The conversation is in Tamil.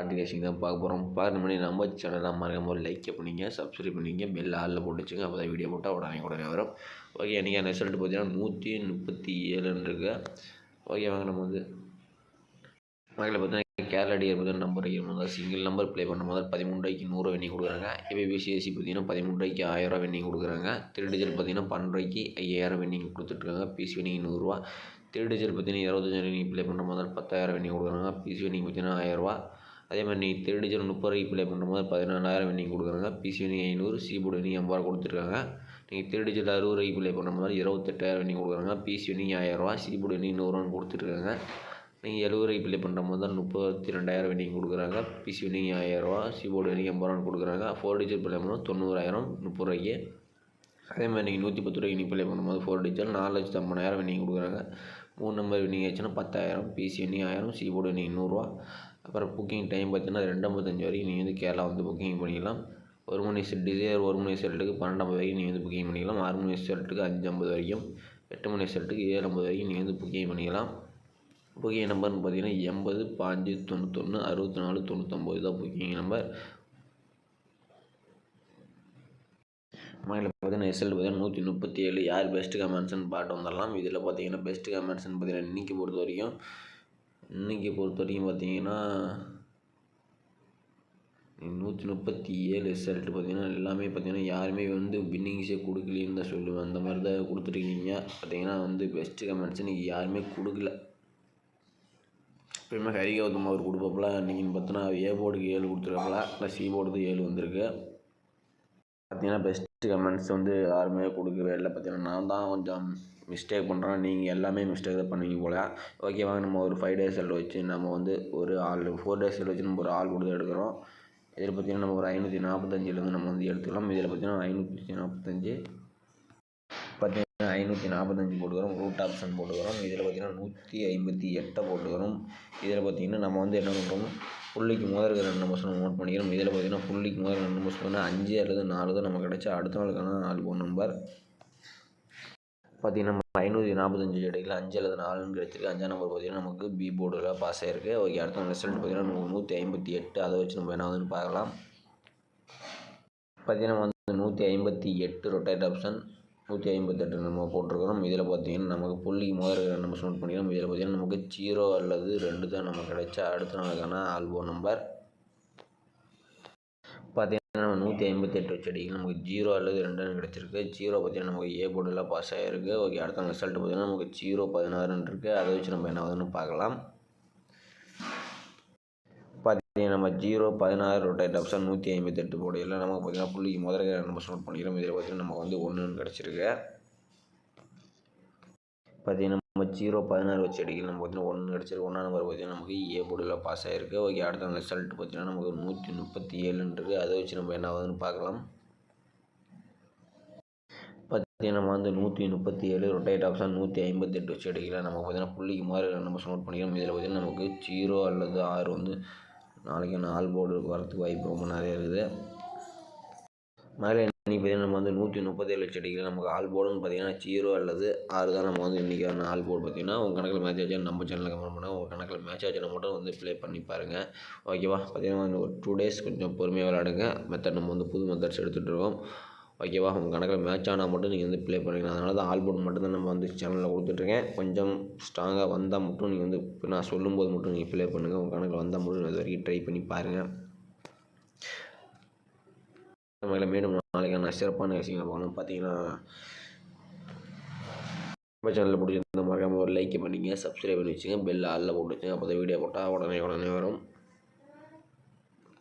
ஆர்டிகேஷன் தான் பார்க்க போகிறோம். பார்க்க முன்னாடி நம்ம சேனலை மறக்காம ஒரு லைக் பண்ணிங்க, சப்ஸ்கிரைப் பண்ணிங்க, பெல் ஆளில் போட்டு வச்சுங்க. அப்போ தான் வீடியோ போட்டால் உடனே வரும். ஓகே, இன்றைக்கி ரிசல்ட் பார்த்தீங்கன்னா 137 இருக்குது. ஓகே, வாங்க நம்ம வந்து மகளில் பார்த்தீங்கன்னா கேரளா டிஆர் பார்த்தீங்கன்னா நம்பர் வைக்கணும். சிங்கிள் நம்பர் ப்ளே பண்ணுற முதல் 13 ரூபாய்க்கு 100 வெண்ணி கொடுக்குறாங்க. ஏபிபிசிஎஸ்சி பார்த்தீங்கன்னா 13 ரூபாய்க்கு 1000 வெண்ணி கொடுக்குறாங்க. திருடிஜல் பார்த்தீங்கன்னா 12 ரூபாய்க்கு 5000 வெண்ணி கொடுத்துட்ருக்காங்க. பிசி வெண்ணி 100 ரூபா. திருடிஜல் பார்த்தீங்கன்னா 25 வெண்ணி ப்ளே பண்ணுற முதல் 10,000 வெண்ணி கொடுக்குறாங்க. பிசி வெண்ணி பார்த்தீங்கன்னா 1000 ரூபா. அதே மாதிரி நீங்கள் திருடிஜல் 30 ரூபாய்க்கு ப்ளே பண்ணுற போது 14,000 வெண்ணி கொடுக்குறாங்க. பிசி வெண்ணி 500, சீபோர்டு வெண்ணி 80 ரூபா கொடுத்துருக்காங்க. நீங்கள் திருடிஜல் 60 ரூபாய்க்கு ப்ளே பண்ணுற மாதிரி 28,000 வெண்ணி கொடுக்குறாங்க. பிசி வெண்ணி 1000 ரூபா, சீபோர்டு வெண்ணி 100 ரூபான்னு கொடுத்துருக்காங்க. நீங்கள் 70 ரூபாய்க்கு ப்ளே பண்ணுற போது தான் 32,000 வெண்ணிங் கொடுக்குறாங்க. பிசி வெண்ணிங் 1000 ரூபா, சீபோர்டு வெண்ணிங் 80 ரூபான்னு கொடுக்குறாங்க. 4 டிஜிட் ப்ளே பண்ணும்போது 90,000 30 ரூபாய்க்கு. அதே மாதிரி நீங்கள் 110 ரூபாய்க்கு நீங்கள் ப்ளே பண்ணும்போது 4 டிஜிட் 4,50,000 வெண்ணிங் கொடுக்குறாங்க. 3 நம்பர் வெண்ணிங் ஆச்சுன்னா 10,000, பிசி வெண்ணிங் 1000, சீபோர்டு வெண்ணிங் 100 ரூபா. அப்புறம் புக்கிங் டைம் பார்த்தீங்கன்னா 2:55 வரைக்கும் நீங்கள் வந்து கேரளா வந்து புக்கிங் பண்ணிக்கலாம். 1 மணி டிசைர் 1 மணி செல்ட்டுக்கு 12:50 வரைக்கும் நீங்கள் வந்து புக்கிங் பண்ணிக்கலாம். 6 மணி செல்ட்டுக்கு 5:50 வரைக்கும், 8 மணி செல்ட்டுக்கு 7:50 வரைக்கும் நீங்கள் வந்து புக்கிங் பண்ணிக்கலாம். புக்கிங் நம்பர்னு பார்த்தீங்கன்னா 80 5 91 64 99 தான் புக்கிங் நம்பர். மகளிர் பார்த்தீங்கன்னா ரிசல்ட் பார்த்தீங்கன்னா 137. யார் பெஸ்ட்டு கமெண்ட்ஸ்ன்னு பாட்டு வந்துடலாம். இதில் பார்த்தீங்கன்னா பெஸ்ட்டு கமெண்ட்ஸ்ன்னு பார்த்தீங்கன்னா இன்றைக்கி பொறுத்த வரைக்கும் பார்த்தீங்கன்னா 137 ரிசல்ட் பார்த்தீங்கன்னா எல்லாமே பார்த்தீங்கன்னா யாருமே வந்து வின்னிங்ஸே கொடுக்கலன்னு தான் சொல்லுவேன். அந்த மாதிரி தான் கொடுத்துருக்கீங்க. பார்த்தீங்கன்னா வந்து பெஸ்ட்டு கமெண்ட்ஸ் இன்றைக்கி யாருமே கொடுக்கல. எப்பயுமே ஹரி கௌதம் அவர் கொடுப்பாப்புல. இன்றைக்கி பார்த்தோன்னா ஏ போர்டுக்கு 7 கொடுத்துருக்காப்புல, இல்லை சி போர்டுக்கு 7 வந்திருக்கு. பார்த்தீங்கன்னா பெஸ்ட்டு கமெண்ட்ஸ் வந்து யாருமே கொடுக்கவே இல்லை. பார்த்தீங்கன்னா நான் தான் கொஞ்சம் மிஸ்டேக் பண்ணுறேன். நீங்கள் எல்லாமே மிஸ்டேக் தான் பண்ணுவீங்க போல். ஓகே, வாங்க நம்ம ஒரு 5 டேஸ் செல் வச்சு நம்ம வந்து ஒரு 4 டேஸ் செல் வச்சு நம்ம ஒரு ஆள் கொடுத்து எடுக்கிறோம். இதில் பார்த்தீங்கன்னா நம்ம ஒரு 545 நம்ம வந்து எடுத்துக்கலாம். இதில் பார்த்தீங்கன்னா 545 போட்டுக்கிறோம். ரூட் ஆப்ஷன் போட்டுக்கிறோம். இதில் பார்த்தீங்கன்னா 158 போட்டுக்கிறோம். இதில் பார்த்தீங்கன்னா நம்ம வந்து என்ன பண்ணுறோம், புள்ளிக்கு முதல் 2 நம்பர்ஸ் நோட் பண்ணிக்கிறோம். இதில் பார்த்தீங்கன்னா புள்ளிக்கு முதல் 2 நம்பர்ஸ் பார்த்தீங்கன்னா 5 அல்லது 4 தான் நமக்கு கிடைச்சா அடுத்த நாளுக்கான ஆல்பம் நம்பர். பார்த்தீங்கன்னா நம்ம 545 இடையில் 5 அல்லது 4ன்னு கிடைச்சிருக்கு. 5ஆம் நம்பர் பார்த்தீங்கன்னா நமக்கு பி போர்டில் பாஸ் ஆகிருக்கு. ஓகே, அடுத்த ரிசல்ட் பார்த்தீங்கன்னா நமக்கு 158. அதை வச்சு நம்ம என்ன ஆகுதுன்னு பார்க்கலாம். பார்த்தீங்கன்னா வந்து 158 ரொட்டேட் ஆப்ஷன் 158 நம்ம போட்டிருக்கிறோம். இதில் பார்த்தீங்கன்னா நமக்கு புள்ளிக்கு முதல் நம்ம நோட் பண்ணிக்கிறோம். இதில் பார்த்தீங்கன்னா நமக்கு 0 அல்லது 2 தான் நமக்கு கிடைச்சா அடுத்த நாளுக்கான ஆல்பம் நம்பர். பார்த்தீங்கன்னா நம்ம 158 வச்சு அடிக்கணும். நமக்கு 0 அல்லது 2 கிடச்சிருக்கு. 0 பார்த்தீங்கன்னா நமக்கு ஏ போர்டில் பாஸ் ஆகிருக்கு. ஓகே, அடுத்த ரிசல்ட் பார்த்தீங்கன்னா நமக்கு 0-16 இருக்குது. அதை வச்சு நம்ம என்ன ஆகுதுன்னு பார்க்கலாம். பார்த்தீங்கன்னா நம்ம 0-16 ரொட்டேட் ஆப்ஷன் 158 போடையில் நமக்கு பார்த்தீங்கன்னா புள்ளிக்கு முதல் நம்ம நோட் பண்ணிக்கிறோம். இதில் பார்த்தீங்கன்னா நமக்கு வந்து 1 கிடச்சிருக்கு. பார்த்தீங்கன்னா நம்ம 0-16 வச்சு அடிக்கல நம்ம பார்த்தீங்கன்னா 1 கிடச்சிருக்கு. 1ஆம் நம்பர் பார்த்தீங்கன்னா நமக்கு ஏ போர்டில் பாஸ் ஆகிருக்கு. ஓகே, அடுத்த ரிசல்ட் பார்த்தீங்கன்னா நமக்கு 137 இருக்குது. அதை வச்சு நம்ம என்ன ஆகுதுன்னு பார்க்கலாம். பார்த்தீங்கன்னா நம்ம வந்து 137 ரொட்டேட் ஆப்ஷன் 158 வச்சு அடிக்கல நம்ம பார்த்தீங்கன்னா புள்ளிக்கு முதல் நம்ம நோட் பண்ணிக்கிறோம். இதில் பார்த்தீங்கன்னா நமக்கு 0 அல்லது 6 வந்து நாளைக்கான ஆல் போர்டு வரத்துக்கு வாய்ப்பு ரொம்ப நிறைய இருக்குது. மேலே இன்றைக்கி பார்த்தீங்கன்னா நம்ம வந்து 137 வச்சு அடிக்கல நமக்கு ஆல் போர்டுன்னு பார்த்தீங்கன்னா 0 அல்லது 6 தான் நம்ம வந்து இன்றைக்கான ஆல் போர்டு. பார்த்தீங்கன்னா உங்கள் கணக்கில் மேட்ச் ஆச்சு நம்ம சேனலில் கமெண்ட் பண்ணுங்கள். உங்கள் கணக்கில் மேட்ச் ஆச்சுன்னா மட்டும் வந்து ப்ளே பண்ணி பாருங்கள். ஓகேவா? பார்த்தீங்கன்னா ஒரு 2 டேஸ் கொஞ்சம் பொறுமையாக விளையாடுங்க. மெத்தட் நம்ம வந்து புது மெத்தட்ஸ் எடுத்துகிட்டு இருக்கோம். ஓகேவா? உங்கள் கணக்கில் மேட்ச் ஆனால் மட்டும் நீங்கள் வந்து ப்ளே பண்ணுங்கள். அதனால தான் ஆல் போர்டு மட்டும் தான் நம்ம வந்து சேனலில் கொடுத்துட்ருக்கேன். கொஞ்சம் ஸ்ட்ராங்காக வந்தால் மட்டும் நீங்கள் வந்து இப்போ நான் சொல்லும்போது மட்டும் நீங்கள் ப்ளே பண்ணுங்கள். உங்கள் கணக்கில் வந்தால் மட்டும் இது வரைக்கும் ட்ரை பண்ணி பாருங்கள். மேலும் நாளைக்கான சிறப்பான விஷயங்கள் பார்க்கணும். பார்த்தீங்கன்னா நம்ம சேனலில் பிடிச்சிருந்த மறக்காமல் ஒரு லைக் பண்ணிங்க, சப்ஸ்கிரைப் பண்ணி வச்சுங்க, பெல் ஆளில் போட்டு வச்சுங்க. அப்போ தான் வீடியோ போட்டால் உடனே வரும்.